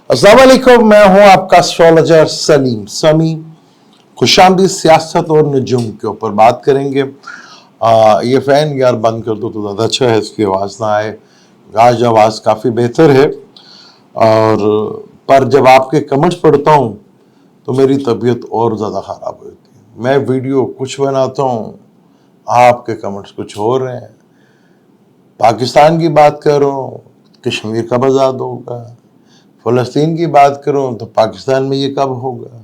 अस्सलाम वालेकुम, मैं हूं आपका एस्ट्रोलॉजर सलीम समी। खुशामदीद। सियासत और नजूम के ऊपर बात करेंगे। ये फ़ैन यार बंद कर दो तो ज़्यादा अच्छा है, इसकी आवाज़ ना आए। आज आवाज़ काफ़ी बेहतर है, और पर जब आपके कमेंट्स पढ़ता हूँ तो मेरी तबीयत और ज़्यादा ख़राब होती है। मैं वीडियो कुछ बनाता हूँ, आपके कमेंट्स कुछ हो रहे हैं। पाकिस्तान की बात करूँ, कश्मीर कब आज़ाद होगा। फ़लस्तीन की बात करूं तो पाकिस्तान में ये कब होगा।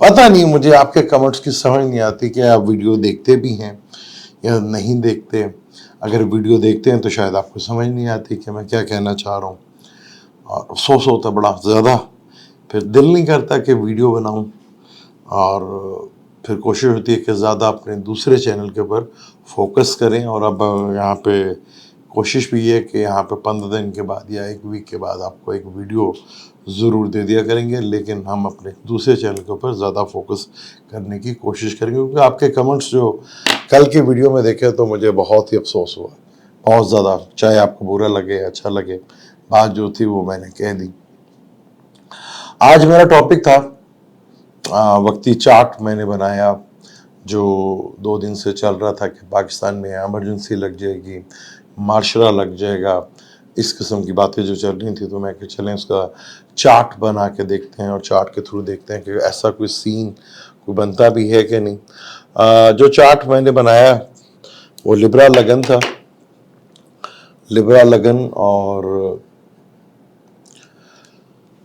पता नहीं, मुझे आपके कमेंट्स की समझ नहीं आती कि आप वीडियो देखते भी हैं या नहीं देखते। अगर वीडियो देखते हैं तो शायद आपको समझ नहीं आती कि मैं क्या कहना चाह रहा हूँ, और अफसोस होता बड़ा ज़्यादा। फिर दिल नहीं करता कि वीडियो बनाऊँ, और फिर कोशिश होती है कि ज़्यादा अपने दूसरे चैनल के ऊपर फोकस करें। और अब यहाँ पे कोशिश भी है कि यहाँ पे 15 दिन के बाद या एक वीक के बाद आपको एक वीडियो ज़रूर दे दिया करेंगे, लेकिन हम अपने दूसरे चैनल के ऊपर ज़्यादा फोकस करने की कोशिश करेंगे। क्योंकि आपके कमेंट्स जो कल के वीडियो में देखे तो मुझे बहुत ही अफसोस हुआ, बहुत ज़्यादा। चाहे आपको बुरा लगे अच्छा लगे, बात जो थी वो मैंने कह दी। आज मेरा टॉपिक था वक्ती चार्ट मैंने बनाया, जो 2 दिन से चल रहा था कि पाकिस्तान में एमरजेंसी लग जाएगी, मार्शरा लग जाएगा, इस किस्म की बातें जो चल रही थी। तो मैं कि चलें उसका चार्ट बना के देखते हैं, और चार्ट के थ्रू देखते हैं कि ऐसा कोई सीन कोई बनता भी है कि नहीं। जो चार्ट मैंने बनाया वो लिब्रा लगन था। लिब्रा लगन, और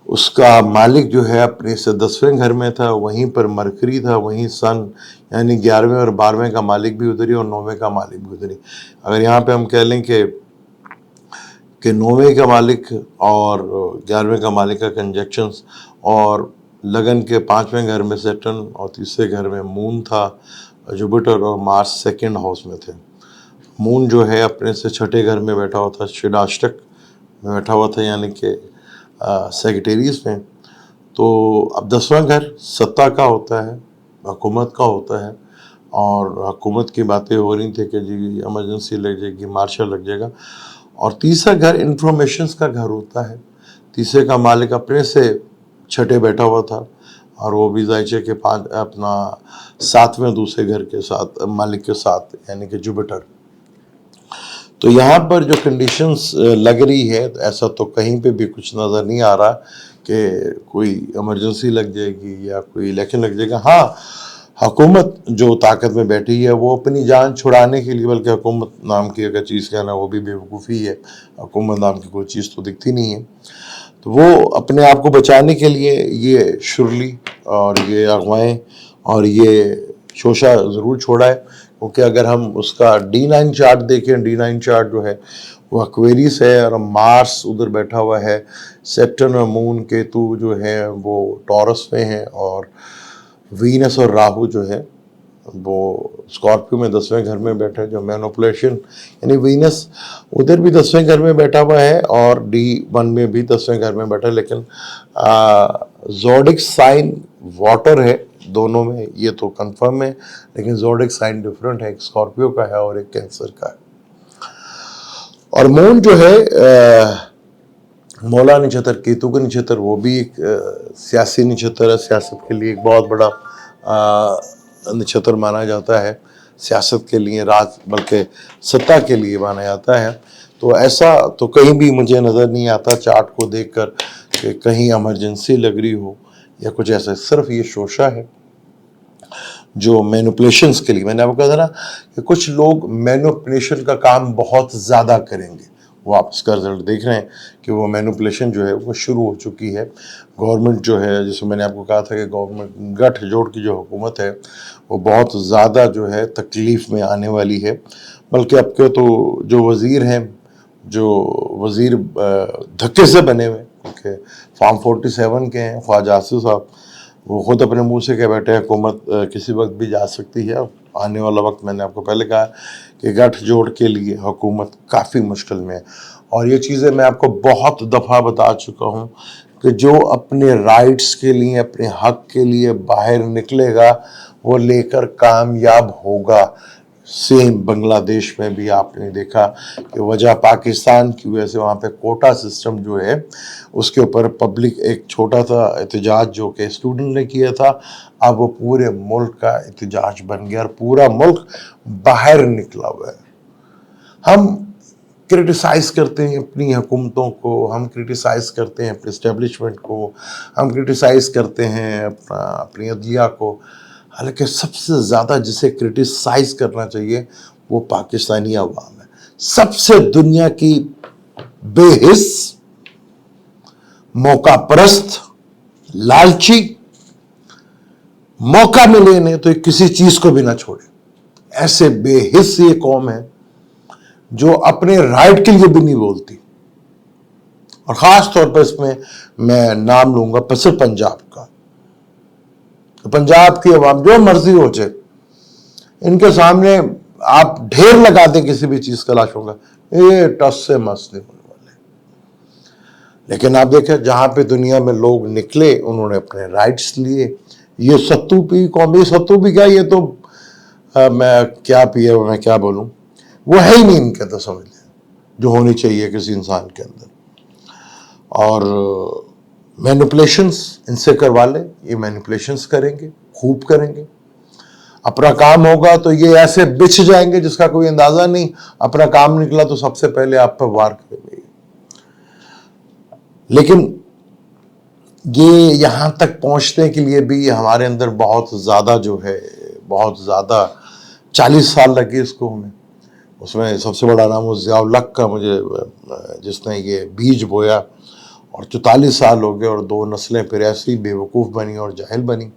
उसका मालिक जो है अपने से 10वें घर में था, वहीं पर मरकरी था, वहीं सन यानी 11वें और 12वें का मालिक भी उधर ही, और 9वें का मालिक भी उधर ही। अगर यहाँ पे हम कह लें कि 9वें का मालिक और 11वें का मालिक का कंजक्शंस, और लगन के 5वें घर में सैटर्न और तीसरे घर में मून था। जुपिटर और मार्स सेकंड हाउस में थे। मून जो है अपने से 6ठे घर में बैठा हुआ था, षडाष्टक में बैठा हुआ था, यानी कि सेक्रेटरीज में। तो अब 10वां घर सत्ता का होता है, हुकूमत का होता है, और हुकूमत की बातें हो रही थी कि जी इमरजेंसी लग जाएगी, मार्शल लग जाएगा। और तीसरा घर इंफॉर्मेशंस का घर होता है। तीसरे का मालिक अपने से 6ठे बैठा हुआ था, और वो भी जायचे के 5 अपना 7वें दूसरे घर के साथ मालिक के साथ, यानी कि जुपिटर। तो यहाँ पर जो कंडीशंस लग रही है, तो ऐसा तो कहीं पे भी कुछ नज़र नहीं आ रहा कि कोई इमरजेंसी लग जाएगी या कोई इलेक्शन लग जाएगा। हाँ, हुकूमत जो ताकत में बैठी है वो अपनी जान छुड़ाने के लिए, बल्कि हुकूमत नाम की अगर चीज़ कहना वो भी बेवकूफ़ी है। हुकूमत नाम की कोई चीज़ तो दिखती नहीं है, तो वो अपने आप को बचाने के लिए ये शुरली और ये अगवाएँ और ये शोशा ज़रूर छोड़ा है। क्योंकि अगर हम उसका D9 चार्ट देखें, D9 चार्ट जो है वो एक्वेरियस है, और मार्स उधर बैठा हुआ है। सैटर्न और मून केतु जो है वो टॉरस में है, और वीनस और राहु जो है वो स्कॉर्पियो में 10वें घर में बैठा है। जो मैनिपुलेशन यानी वीनस उधर भी 10वें घर में बैठा हुआ है, और D1 में भी 10वें घर में बैठा है। लेकिन ज़ोडिक साइन वाटर है दोनों में, ये तो कंफर्म है, लेकिन ज़ोडिक साइन डिफरेंट है, एक स्कॉर्पियो का है और एक कैंसर का है। और मून जो है मौला नक्षत्र, केतु का नक्षत्र, वो भी एक सियासी नक्षत्र है। सियासत के लिए एक बहुत बड़ा नक्षत्र माना जाता है, सियासत के लिए, राज बल्कि सत्ता के लिए माना जाता है। तो ऐसा तो कहीं भी मुझे नज़र नहीं आता चार्ट को देखकर कि कहीं इमरजेंसी लग रही हो या कुछ ऐसा। सिर्फ ये शोशा है जो मैनिपुलेशंस के लिए। मैंने आपको कहा था ना कि कुछ लोग मैनिपुलेशन का काम बहुत ज़्यादा करेंगे। वो आप उसका रिजल्ट देख रहे हैं कि वो मैनिपुलेशन जो है वो शुरू हो चुकी है। गवर्नमेंट जो है, जिसमें मैंने आपको कहा था कि गवर्नमेंट गठजोड़ की जो हुकूमत है वो बहुत ज़्यादा जो है तकलीफ़ में आने वाली है। बल्कि अब के तो जो वज़ीर हैं, जो वज़ीर धक्के से बने हुए, क्योंकि फॉर्म 47 के हैं, ख्वाजा आसिफ साहब, वो ख़ुद अपने मुंह से कह बैठे हैं हुकूमत किसी वक्त भी जा सकती है। आने वाला वक्त, मैंने आपको पहले कहा कि गठजोड़ के लिए हुकूमत काफ़ी मुश्किल में है। और ये चीज़ें मैं आपको बहुत दफ़ा बता चुका हूँ कि जो अपने राइट्स के लिए, अपने हक के लिए बाहर निकलेगा वो लेकर कामयाब होगा। सेम बांग्लादेश में भी आपने देखा कि वजह पाकिस्तान की वजह से वहाँ पे कोटा सिस्टम जो है उसके ऊपर पब्लिक एक छोटा सा एहतजाज जो कि स्टूडेंट ने किया था, अब वो पूरे मुल्क का एहतजाज बन गया और पूरा मुल्क बाहर निकला हुआ है। हम क्रिटिसाइज़ करते हैं अपनी हुकूमतों को, हम क्रिटिसाइज़ करते हैं अपने इस्टेब्लिशमेंट को, हम क्रिटिसाइज़ करते हैं अपनी अदलिया को, हालांकि सबसे ज़्यादा जिसे क्रिटिसाइज़ करना चाहिए वो पाकिस्तानी अवाम है। सबसे दुनिया की बेहिस, मौका परस्त, लालची, मौका मिले नहीं तो किसी चीज़ को भी ना छोड़े, ऐसे बेहिस ये कौम है जो अपने राइट के लिए भी नहीं बोलती। और ख़ास तौर पर इसमें मैं नाम लूँगा सिर्फ पंजाब का। तो पंजाब की अवाम जो मर्जी हो जाए, इनके सामने आप ढेर लगा दें किसी भी चीज़ का लाशों का, ये टस से मस नहीं होने वाले। लेकिन आप देखें जहाँ पे दुनिया में लोग निकले उन्होंने अपने राइट्स लिए। ये सत्तू पी कौम, ये सत्तू पी क्या, ये तो मैं क्या पिए, मैं क्या बोलूँ, वो है ही नहीं इनके, तो समझ लें जो होनी चाहिए किसी इंसान के अंदर। और मैनिपुलेशंस इनसे करवा ले, ये मैनिपुलेशंस करेंगे, खूब करेंगे। अपना काम होगा तो ये ऐसे बिछ जाएंगे जिसका कोई अंदाजा नहीं, अपना काम निकला तो सबसे पहले आप पर वार करेंगे। लेकिन ये यहाँ तक पहुँचने के लिए भी हमारे अंदर बहुत ज़्यादा जो है, बहुत ज़्यादा 40 साल लगे इसको हमें। उसमें सबसे बड़ा नाम वो ज़ियाउल हक का, मुझे जिसने ये बीज बोया, और 44 साल हो गए और 2 नस्लें फिर ऐसी बेवकूफ़ बनी और जाहिल बनी।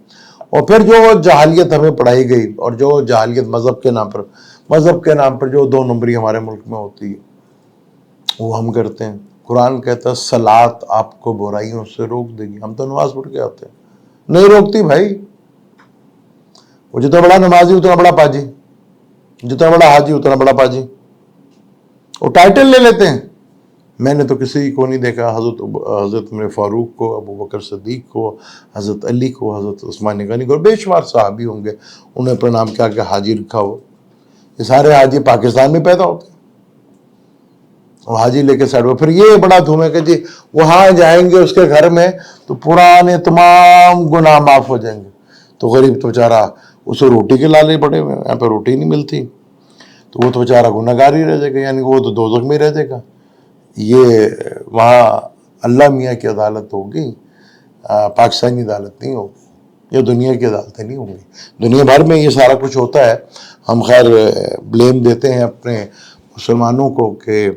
और फिर जो जहालियत हमें पढ़ाई गई, और जो जहालियत मज़हब के नाम पर जो 2 नंबरी हमारे मुल्क में होती है वो हम करते हैं। कुरान कहता है सलात आपको बुराइयों से रोक देगी, हम तो नमाज पढ़ के आते हैं, नहीं रोकती भाई। वो जितना बड़ा नमाजी उतना बड़ा पाजी, जितना बड़ा हाजी उतना बड़ा पाजी, वो टाइटल ले लेते हैं। मैंने तो किसी को नहीं देखा, हज़रत उमर फारूक को, अबू बकर सिद्दीक को, हज़रत अली को, हज़रत उस्मान गनी को, बेशुमार सहाबी होंगे, उन्हें प्रणाम क्या कि हाजी रखा हो। ये सारे हाजी पाकिस्तान में पैदा होते हैं, वो हाजी लेके साइड में। फिर ये बड़ा धूम है कि जी वहाँ जाएंगे उसके घर में तो पुराने तमाम गुनाह माफ़ हो जाएंगे। तो गरीब तो बेचारा, उसे रोटी के लाले पड़े हुए, यहाँ पर रोटी नहीं मिलती, तो वो तो बेचारा गुनहगार ही रह जाएगा, यानी वो तो दोज़ख में रह जाएगा। ये वहाँ अल्लाह मियाँ की अदालत होगी, पाकिस्तानी अदालत नहीं होगी, या दुनिया की अदालतें नहीं होंगी। दुनिया भर में ये सारा कुछ होता है। हम खैर ब्लेम देते हैं अपने मुसलमानों को कि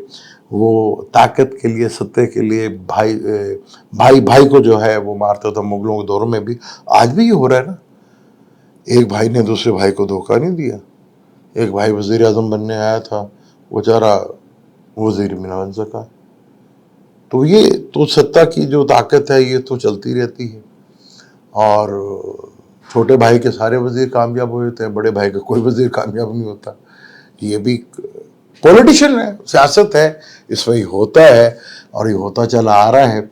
वो ताकत के लिए, सत्ते के लिए भाई को जो है वो मारता था मुगलों के दौर में भी। आज भी ये हो रहा है ना, एक भाई ने दूसरे भाई को धोखा नहीं दिया। एक भाई वज़ीर आज़म बनने आया था, वो बेचारा वज़ीर भी ना बन सका। तो ये तो सत्ता की जो ताकत है ये तो चलती रहती है। और छोटे भाई के सारे वज़ीर कामयाब हुए थे, बड़े भाई का कोई वज़ीर कामयाब नहीं होता। ये भी पॉलिटिशियन है, सियासत है, इसमें होता है और ये होता चला आ रहा है।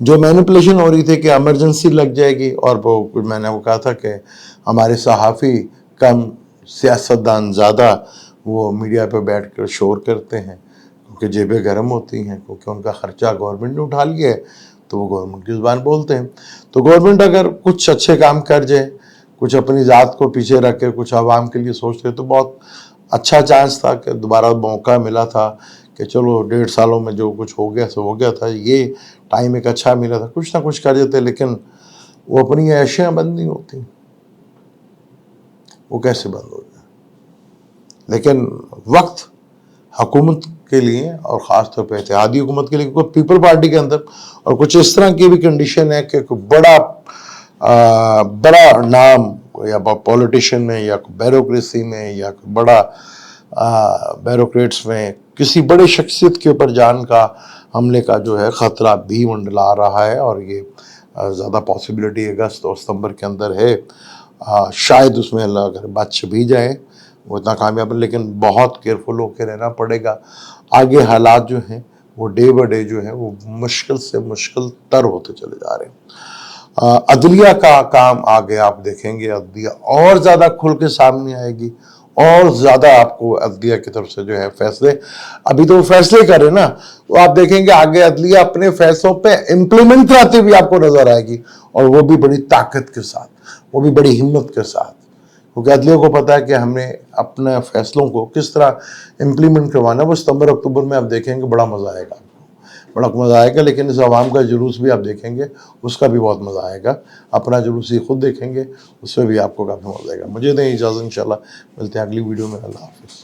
जो मैनिपुलेशन हो रही थी कि इमरजेंसी लग जाएगी, और वो मैंने वो कहा था कि हमारे सहाफ़ी कम, सियासतदान ज़्यादा, वो मीडिया पे बैठ कर शोर करते हैं क्योंकि जेबें गर्म होती हैं, क्योंकि उनका ख़र्चा गवर्नमेंट ने उठा लिया है, तो वो गवर्नमेंट की ज़ुबान बोलते हैं। तो गवर्नमेंट अगर कुछ अच्छे काम कर जाए, कुछ अपनी ज़ात को पीछे रख के कुछ आवाम के लिए सोचते, तो बहुत अच्छा चांस था कि दोबारा मौका मिला था कि चलो 1.5 सालों में जो कुछ हो गया सो हो गया था, ये टाइम एक अच्छा मिला था, कुछ ना कुछ कर देते। लेकिन वो अपनी ऐशियाँ बंद नहीं होती, वो कैसे बंद हो जाए। लेकिन वक्त हुकूमत के लिए, और ख़ास तौर पर इत्तेहादी हुकूमत के लिए, क्योंकि पीपल पार्टी के अंदर और कुछ इस तरह की भी कंडीशन है कि बड़ा नाम या पॉलिटिशियन में या ब्यूरोक्रेसी में या बड़ा ब्यूरोक्रेट्स में किसी बड़े शख्सियत के ऊपर जान का हमले का जो है ख़तरा भी मंडला रहा है। और ये ज़्यादा पॉसिबिलिटी अगस्त और सितंबर के अंदर है। शायद उसमें अल्लाह अगर बच भी जाए, वो इतना कामयाब है, लेकिन बहुत केयरफुल होकर रहना पड़ेगा। आगे हालात जो हैं वो डे बाय डे जो है वो मुश्किल से मुश्किल तर होते चले जा रहे हैं। अदलिया का काम आगे आप देखेंगे, अदलिया और ज़्यादा खुल के सामने आएगी اور زیادہ آپ کو عدلیہ کی طرف سے جو ہے فیصلے، ابھی تو وہ فیصلے کر رہے ہیں نا، وہ آپ دیکھیں گے آگے عدلیہ اپنے فیصلوں پہ امپلیمنٹ کراتے بھی آپ کو نظر آئے گی، اور وہ بھی بڑی طاقت کے ساتھ، وہ بھی بڑی ہمت کے ساتھ، کیونکہ عدلیہ کو پتا ہے کہ ہم نے اپنے فیصلوں کو کس طرح امپلیمنٹ کروانا ہے۔ وہ ستمبر اکتوبر میں آپ دیکھیں گے بڑا مزہ آئے گا، بڑا مزہ آئے گا، لیکن اس عوام کا جلوس بھی آپ دیکھیں گے، اس کا بھی بہت مزہ آئے گا۔ اپنا جلوس ہی خود دیکھیں گے، اس میں بھی آپ کو کافی مزہ آئے گا۔ مجھے دیں اجازت، انشاءاللہ ملتے ہیں اگلی ویڈیو میں۔ اللہ حافظ۔